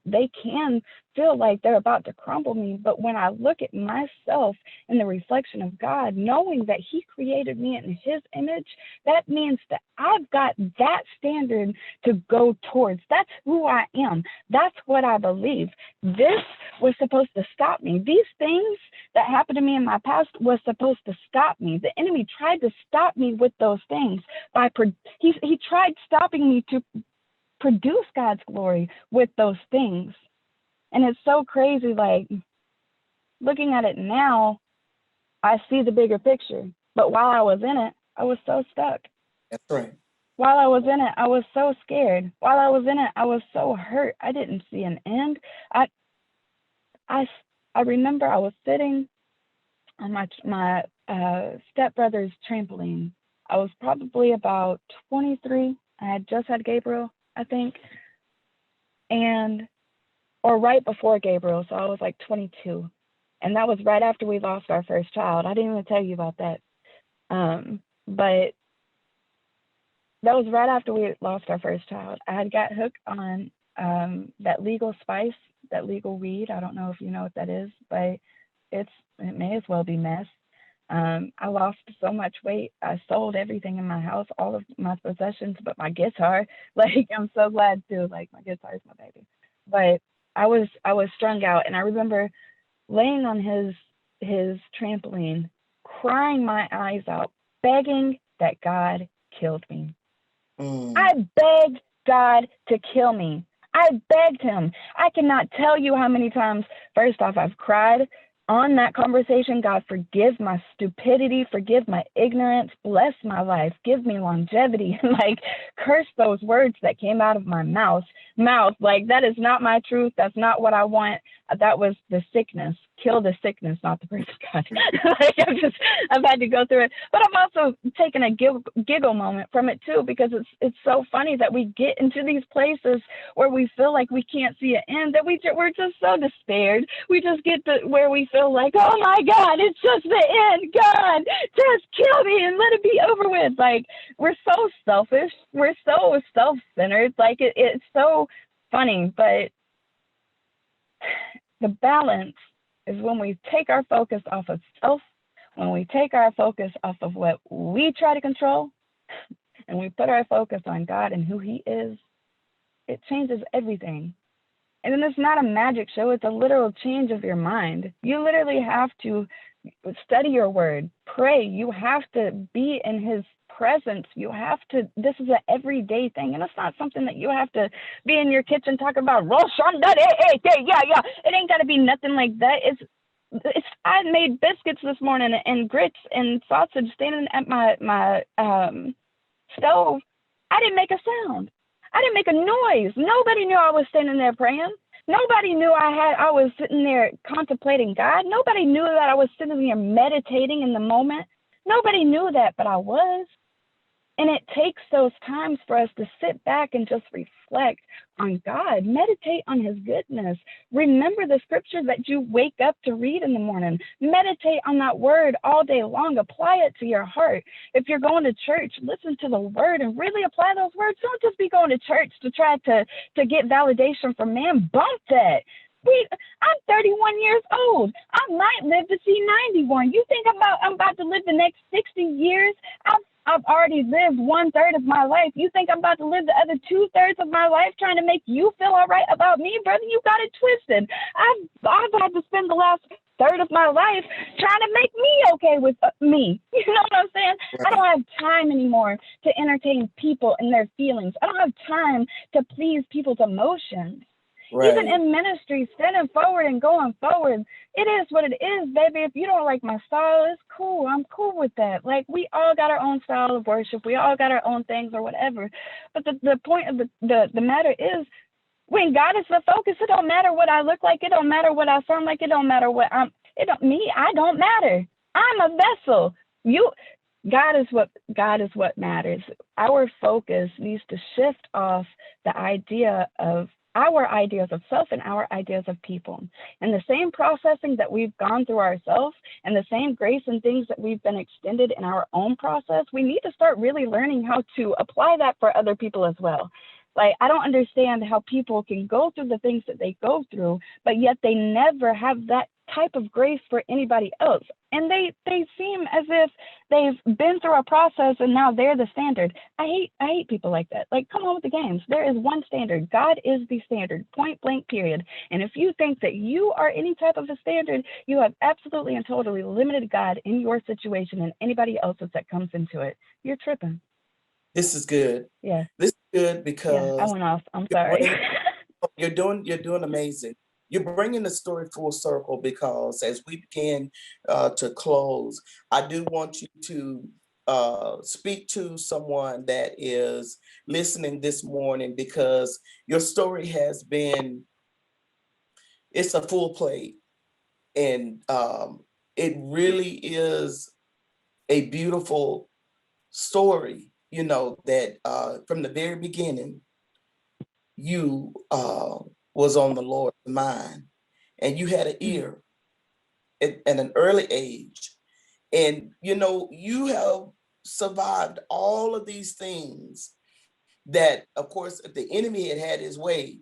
feel like they're about to crumble me. But when I look at myself in the reflection of God, knowing that he created me in his image, that means that I've got that standard to go towards. That's who I am. That's what I believe. This was supposed to stop me. These things that happened to me in my past was supposed to stop me. The enemy tried to stop me with those things. He tried stopping me to produce God's glory with those things. And it's so crazy, like, looking at it now, I see the bigger picture. But while I was in it, I was so stuck.
That's right.
While I was in it, I was so scared. While I was in it, I was so hurt. I didn't see an end. I remember I was sitting on my stepbrother's trampoline. I was probably about 23. I had just had Gabriel, I think. Or right before Gabriel, so I was like 22. And that was right after we lost our first child. I didn't even tell you about that. But that was right after we lost our first child. I had got hooked on that legal spice, that legal weed. I don't know if you know what that is, but it may as well be meth. I lost so much weight. I sold everything in my house, all of my possessions, but my guitar. Like, I'm so glad too. Like, my guitar is my baby. But I was strung out, and I remember laying on his trampoline, crying my eyes out, begging that God killed me. I begged God to kill me. I begged him. I cannot tell you how many times, first off, I've cried on that conversation. God, forgive my stupidity, forgive my ignorance, bless my life, give me longevity, like, curse those words that came out of my mouth. Like, that is not my truth. That's not what I want. that was the sickness. Kill the sickness, not the person, God. Like I've had to go through it, but I've also taken a giggle moment from it too, because it's so funny that we get into these places where we feel like we can't see an end, that we're just so despaired. We just get to where we feel like, oh my God, it's just the end. God, just kill me and let it be over with. Like, we're so selfish. We're so self-centered. Like, it's so funny, but the balance is when we take our focus off of self, when we take our focus off of what we try to control, and we put our focus on God and who He is, it changes everything. And then it's not a magic show, it's a literal change of your mind. You literally have to study your word, pray. You have to be in His presence. You have to, this is an everyday thing. And it's not something that you have to be in your kitchen talking about, yeah. It ain't got to be nothing like that. I made biscuits this morning and grits and sausage standing at my stove. I didn't make a sound. I didn't make a noise. Nobody knew I was standing there praying. Nobody knew I was sitting there contemplating God. Nobody knew that I was sitting there meditating in the moment. Nobody knew that, but I was. And it takes those times for us to sit back and just reflect on God, meditate on His goodness. Remember the scriptures that you wake up to read in the morning. Meditate on that word all day long. Apply it to your heart. If you're going to church, listen to the word and really apply those words. Don't just be going to church to try to get validation from man. Bump that. I'm 31 years old. I might live to see 91. You think I'm about to live the next 60 years? I've already lived 1/3 of my life. You think I'm about to live the other 2/3 of my life trying to make you feel all right about me, brother? You got it twisted. I've had to spend the last third of my life trying to make me okay with me. You know what I'm saying?
Right.
I don't have time anymore to entertain people and their feelings. I don't have time to please people's emotions.
Right.
Even in ministry, standing forward and going forward, it is what it is, baby. If you don't like my style, it's cool. I'm cool with that. Like, we all got our own style of worship. We all got our own things or whatever. But the point of the matter is, when God is the focus, it don't matter what I look like. It don't matter what I sound like. It don't matter what I don't matter. I'm a vessel. God is what matters. Our focus needs to shift off the idea of our ideas of self and our ideas of people. And the same processing that we've gone through ourselves and the same grace and things that we've been extended in our own process, we need to start really learning how to apply that for other people as well. Like, I don't understand how people can go through the things that they go through, but yet they never have that type of grace for anybody else. And they seem as if they've been through a process and now they're the standard. I hate people like that. Like, come on with the games. There is one standard. God is the standard, point blank, period. And if you think that you are any type of a standard, you have absolutely and totally limited God in your situation and anybody else's that comes into it. You're tripping.
This is good.
Yeah.
This is good
Yeah, I
because
went off. I'm sorry.
you're doing amazing. You're bringing the story full circle because as we begin to close, I do want you to speak to someone that is listening this morning, because your story has been, it's a full plate, and it really is a beautiful story, that from the very beginning, you was on the Lord's mind, and you had an ear at an early age. And, you have survived all of these things that, of course, if the enemy had his way,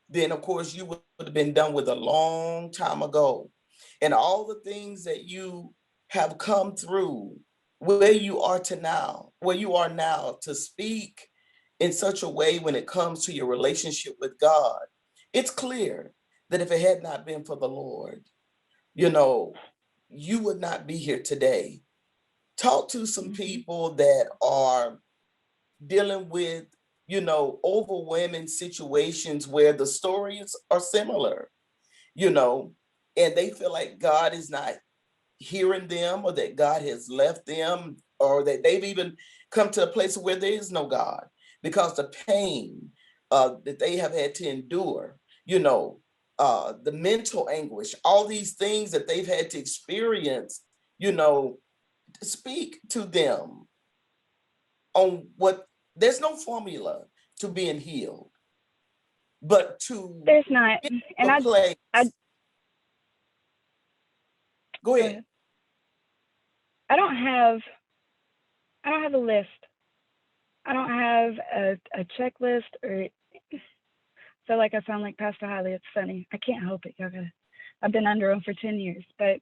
then, of course, you would have been done with a long time ago. And all the things that you have come through, where you are now, to speak in such a way when it comes to your relationship with God, it's clear that if it had not been for the Lord, you would not be here today. Talk to some people that are dealing with, overwhelming situations where the stories are similar, and they feel like God is not hearing them, or that God has left them, or that they've even come to a place where there is no God, because the pain that they have had to endure, the mental anguish, all these things that they've had to experience, speak to them on what, there's no formula to being healed, but to
There's not.
get
And
to a place.
I
Go
go
ahead.
ahead. I don't have a list. I don't have a checklist, or feel like I sound like Pastor Holly. It's funny. I can't help it, y'all. I've been under him for 10 years, but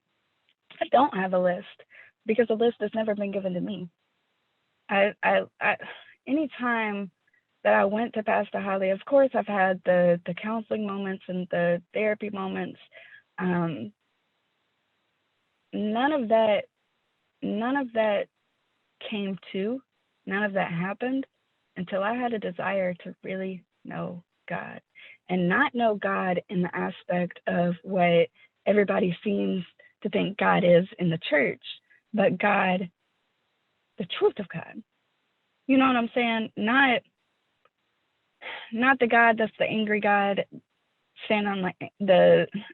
I don't have a list because a list has never been given to me. Any time that I went to Pastor Holly, of course, I've had the counseling moments and the therapy moments. None of that came to, none of that happened until I had a desire to really know God, and not know God in the aspect of what everybody seems to think God is in the church, but God, the truth of God. You know what I'm saying? Not the God that's the angry God standing on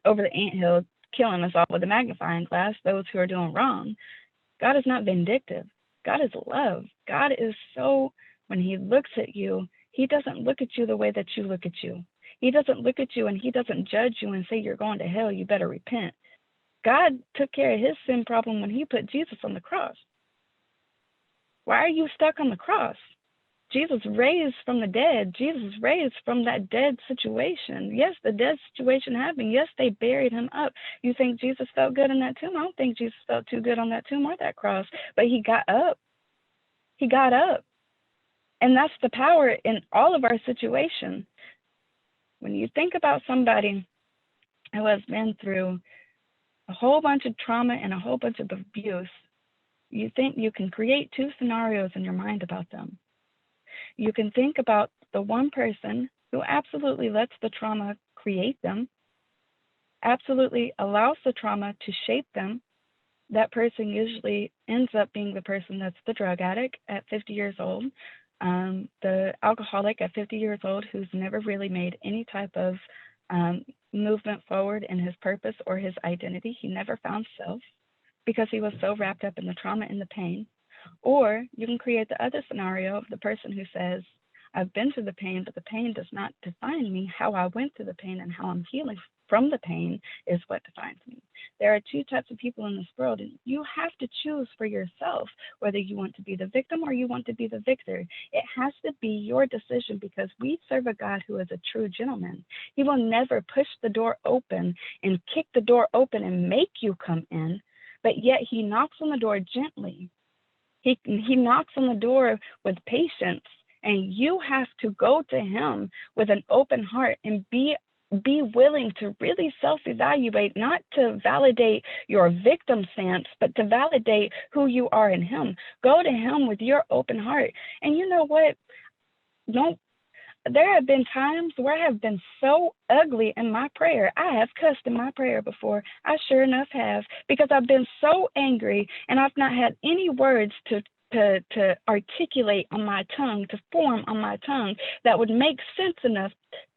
over the anthill killing us all with a magnifying glass, those who are doing wrong. God is not vindictive. God is love. God is so, when he looks at you, he doesn't look at you the way that you look at you. He doesn't look at you and he doesn't judge you and say you're going to hell, you better repent. God took care of his sin problem when he put Jesus on the cross. Why are you stuck on the cross? Jesus raised from the dead. Jesus raised from that dead situation. Yes, the dead situation happened. Yes, they buried him up. You think Jesus felt good in that tomb? I don't think Jesus felt too good on that tomb or that cross, but he got up. He got up. And that's the power in all of our situations. When you think about somebody who has been through a whole bunch of trauma and a whole bunch of abuse, you think you can create two scenarios in your mind about them. You can think about the one person who absolutely lets the trauma create them, absolutely allows the trauma to shape them. That person usually ends up being the person that's the drug addict at 50 years old, the alcoholic at 50 years old who's never really made any type of movement forward in his purpose or his identity. He never found self because he was so wrapped up in the trauma and the pain. Or you can create the other scenario of the person who says, I've been through the pain, but the pain does not define me. How I went through the pain and how I'm healing from the pain is what defines me. There are two types of people in this world, and you have to choose for yourself whether you want to be the victim or you want to be the victor. It has to be your decision because we serve a God who is a true gentleman. He will never push the door open and kick the door open and make you come in, but yet he knocks on the door gently. He knocks on the door with patience, and you have to go to him with an open heart and be willing to really self-evaluate, not to validate your victim stance, but to validate who you are in him. Go to him with your open heart. And you know what? There have been times where I have been so ugly in my prayer. I have cussed in my prayer before. I sure enough have, because I've been so angry and I've not had any words to articulate on my tongue, to form on my tongue that would make sense enough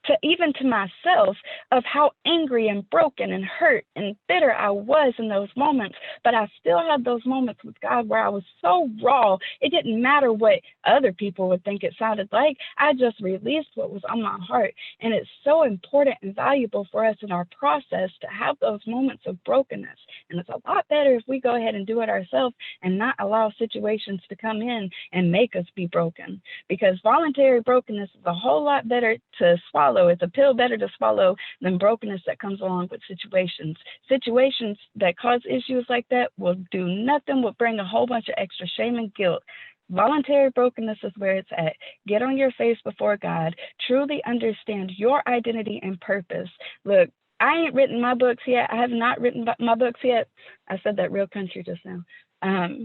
to even to myself of how angry and broken and hurt and bitter I was in those moments. But I still had those moments with God where I was so raw. It didn't matter what other people would think it sounded like. I just released what was on my heart. And it's so important and valuable for us in our process to have those moments of brokenness. And it's a lot better if we go ahead and do it ourselves and not allow situations to come in and make us be broken. Because voluntary brokenness is a whole lot better to swallow. It's a pill better to swallow than brokenness that comes along with situations. Situations that cause issues like that will do nothing, will bring a whole bunch of extra shame and guilt. Voluntary brokenness is where it's at. Get on your face before God. Truly understand your identity and purpose. Look, I ain't written my books yet. I have not written my books yet. I said that real country just now.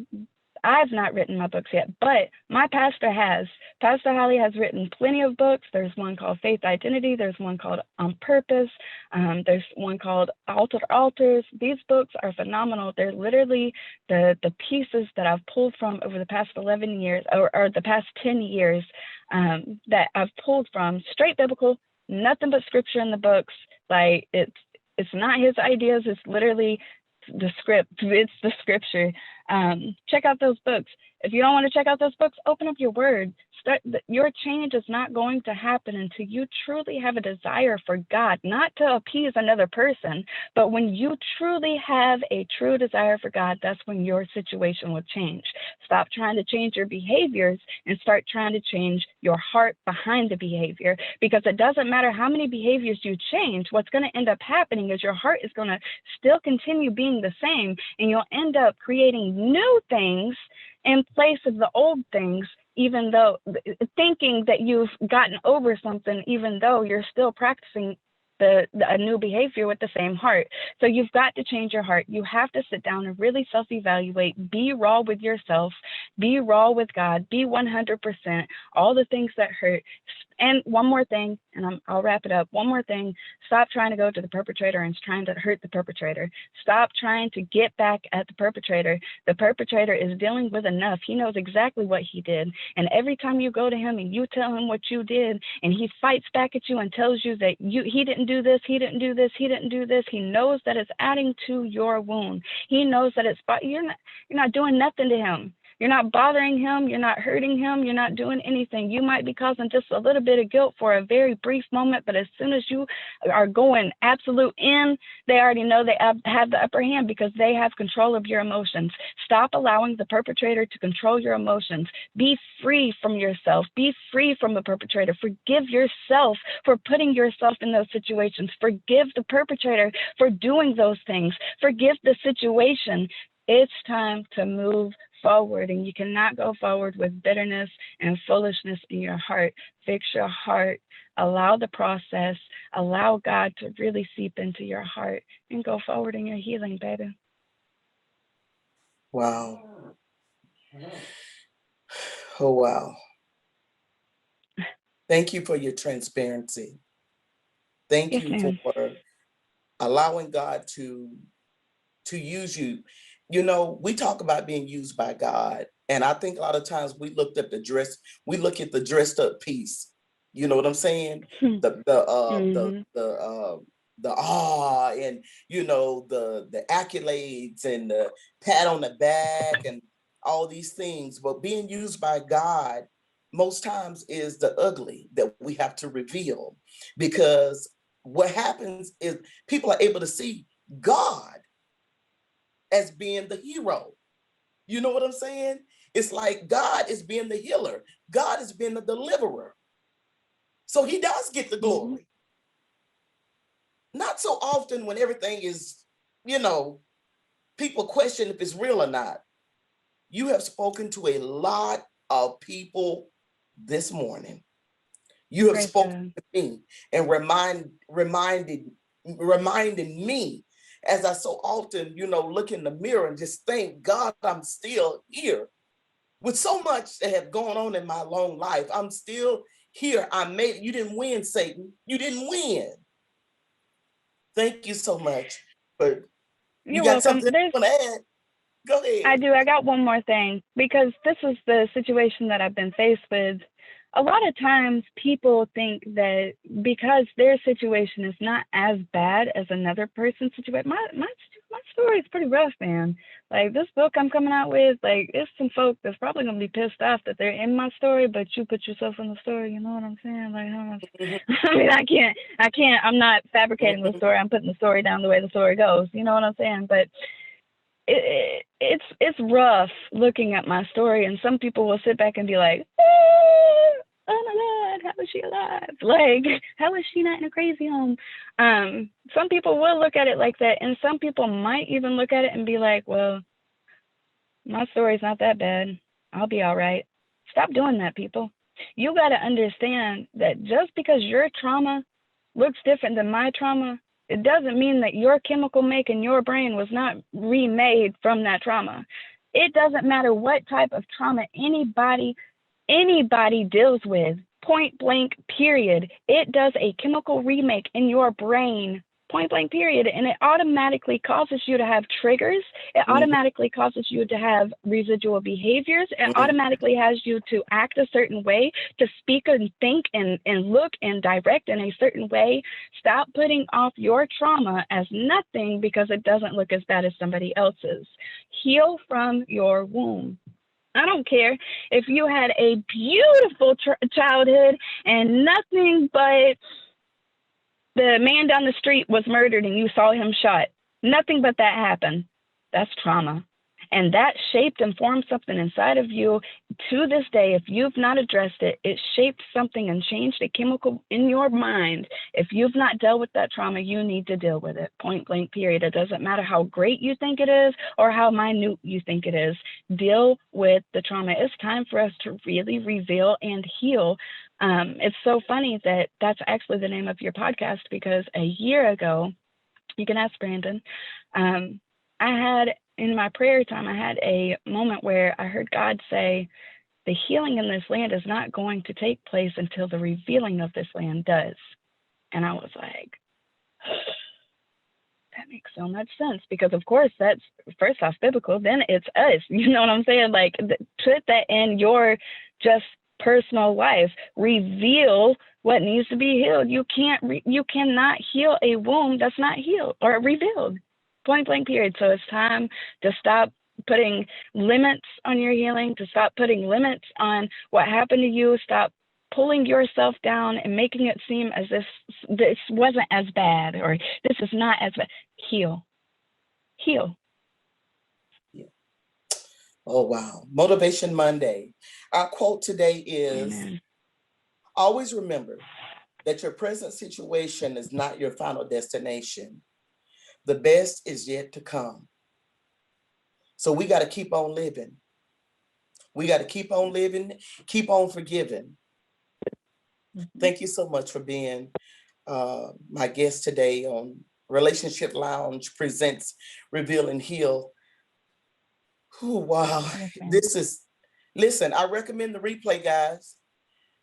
I've not written my books yet, but my pastor has. Pastor Holly has written plenty of books. There's one called Faith Identity. There's one called On Purpose. There's one called Altered Altars. These books are phenomenal. They're literally the pieces that I've pulled from over the past 11 years or the past 10 years that I've pulled from straight biblical, nothing but scripture in the books. Like it's not his ideas. It's literally the script. It's the scripture. Check out those books. If you don't want to check out those books, open up your word. Your change is not going to happen until you truly have a desire for God, not to appease another person, but when you truly have a true desire for God, that's when your situation will change. Stop trying to change your behaviors and start trying to change your heart behind the behavior, because it doesn't matter how many behaviors you change. What's going to end up happening is your heart is going to still continue being the same, and you'll end up creating new things in place of the old things, even though thinking that you've gotten over something, even though you're still practicing a new behavior with the same heart. So you've got to change your heart. You have to sit down and really self-evaluate, be raw with yourself, be raw with God, be 100%, all the things that hurt. And one more thing, and I'll wrap it up. One more thing, stop trying to go to the perpetrator and trying to hurt the perpetrator. Stop trying to get back at the perpetrator. The perpetrator is dealing with enough. He knows exactly what he did. And every time you go to him and you tell him what you did, and he fights back at you and tells you that he didn't do this, he didn't do this, he didn't do this, he knows that it's adding to your wound. He knows that you're not doing nothing to him. You're not bothering him. You're not hurting him. You're not doing anything. You might be causing just a little bit of guilt for a very brief moment, but as soon as you are going absolute in, they already know they have the upper hand because they have control of your emotions. Stop allowing the perpetrator to control your emotions. Be free from yourself. Be free from the perpetrator. Forgive yourself for putting yourself in those situations. Forgive the perpetrator for doing those things. Forgive the situation. It's time to move forward, and you cannot go forward with bitterness and foolishness in your heart. Fix your heart. Allow the process. Allow God to really seep into your heart and go forward in your healing, baby.
Wow. Oh, wow. Thank you for your transparency. Thank
Yes,
you
ma'am.
for allowing God to use you. You know, we talk about being used by God, and I think a lot of times we look at the dressed up piece. You know what I'm saying?
Mm-hmm.
The awe, and you know, the accolades and the pat on the back and all these things. But being used by God most times is the ugly that we have to reveal, because what happens is people are able to see God as being the hero. You know what I'm saying? It's like God is being the healer. God is being the deliverer. So he does get the
Mm-hmm.
glory. Not so often when everything is, you know, people question if it's real or not. You have spoken to a lot of people this morning. You have
Praise
spoken
God.
to me and reminded me, as I so often, you know, look in the mirror and just thank God I'm still here. With so much that have gone on in my long life, I'm still here. I made it. You didn't win, Satan. You didn't win. Thank you so much. But you
You're
got
welcome.
something you want to add? Go
I
ahead.
do. I got one more thing, because this is the situation that I've been faced with. A lot of times people think that because their situation is not as bad as another person's situation. My story is pretty rough, man. Like, this book I'm coming out with, like, it's some folk that's probably gonna be pissed off that they're in my story, but you put yourself in the story. You know what I'm saying? Like, how much?
Mhm,
I mean, I can't. I'm not fabricating the
mhm.
story. I'm putting the story down the way the story goes. You know what I'm saying? But it's rough looking at my story, and some people will sit back and be like, oh my God, how is she alive? Like, how is she not in a crazy home? Some people will look at it like that, and some people might even look at it and be like, well, my story's not that bad. I'll be all right. Stop doing that, people. You got to understand that just because your trauma looks different than my trauma, it doesn't mean that your chemical make in your brain was not remade from that trauma. It doesn't matter what type of trauma anybody deals with, point blank, period. It does a chemical remake in your brain point blank period. And it automatically causes you to have triggers. It automatically causes you to have residual behaviors. It automatically has you to act a certain way, to speak and think and look and direct in a certain way. Stop putting off your trauma as nothing because it doesn't look as bad as somebody else's. Heal from your womb. I don't care if you had a beautiful childhood and nothing but the man down the street was murdered and you saw him shot. Nothing but that happened. That's trauma. And that shaped and formed something inside of you to this day. If you've not addressed it, it shaped something and changed a chemical in your mind. If you've not dealt with that trauma, you need to deal with it. Point blank, period. It doesn't matter how great you think it is or how minute you think it is. Deal with the trauma. It's time for us to really reveal and heal. It's so funny that that's actually the name of your podcast, because a year ago, you can ask Brandon, in my prayer time, I had a moment where I heard God say, the healing in this land is not going to take place until the revealing of this land does. And I was like, that makes so much sense, because of course that's first off biblical, then it's us. You know what I'm saying? Like, put that in your just personal life. Reveal what needs to be healed. You cannot heal a wound that's not healed or revealed. Point blank, period. So it's time to stop putting limits on your healing, to stop putting limits on what happened to you. Stop pulling yourself down and making it seem as if this wasn't as bad or this is not as bad. Heal. Yeah.
Oh, wow. Motivation Monday. Our quote today is, Amen. Always remember that your present situation is not your final destination. The best is yet to come. So we got to keep on living. We got to keep on living, keep on forgiving. Thank you so much for being my guest today on Relationship Lounge presents Reveal and Heal. Oh, wow. Yes, listen, I recommend the replay, guys.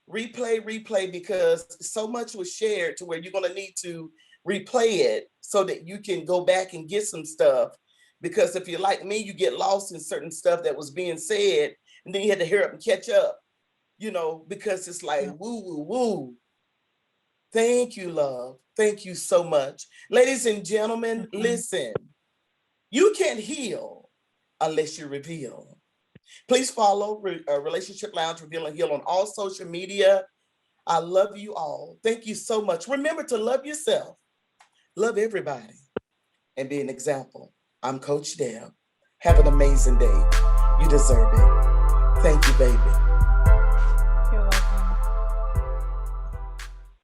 Replay, because so much was shared to where you're going to need to replay it so that you can go back and get some stuff. Because if you're like me, you get lost in certain stuff that was being said, and then you had to hear up and catch up, because it's like, woo. Thank you, love. Thank you so much. Ladies and gentlemen, listen, you can't heal unless you reveal. Please follow Relationship Lounge, Reveal and Heal on all social media. I love you all. Thank you so much. Remember to love yourself, love everybody, and be an example. I'm Coach Deb. Have an amazing day. You deserve it. Thank you, baby.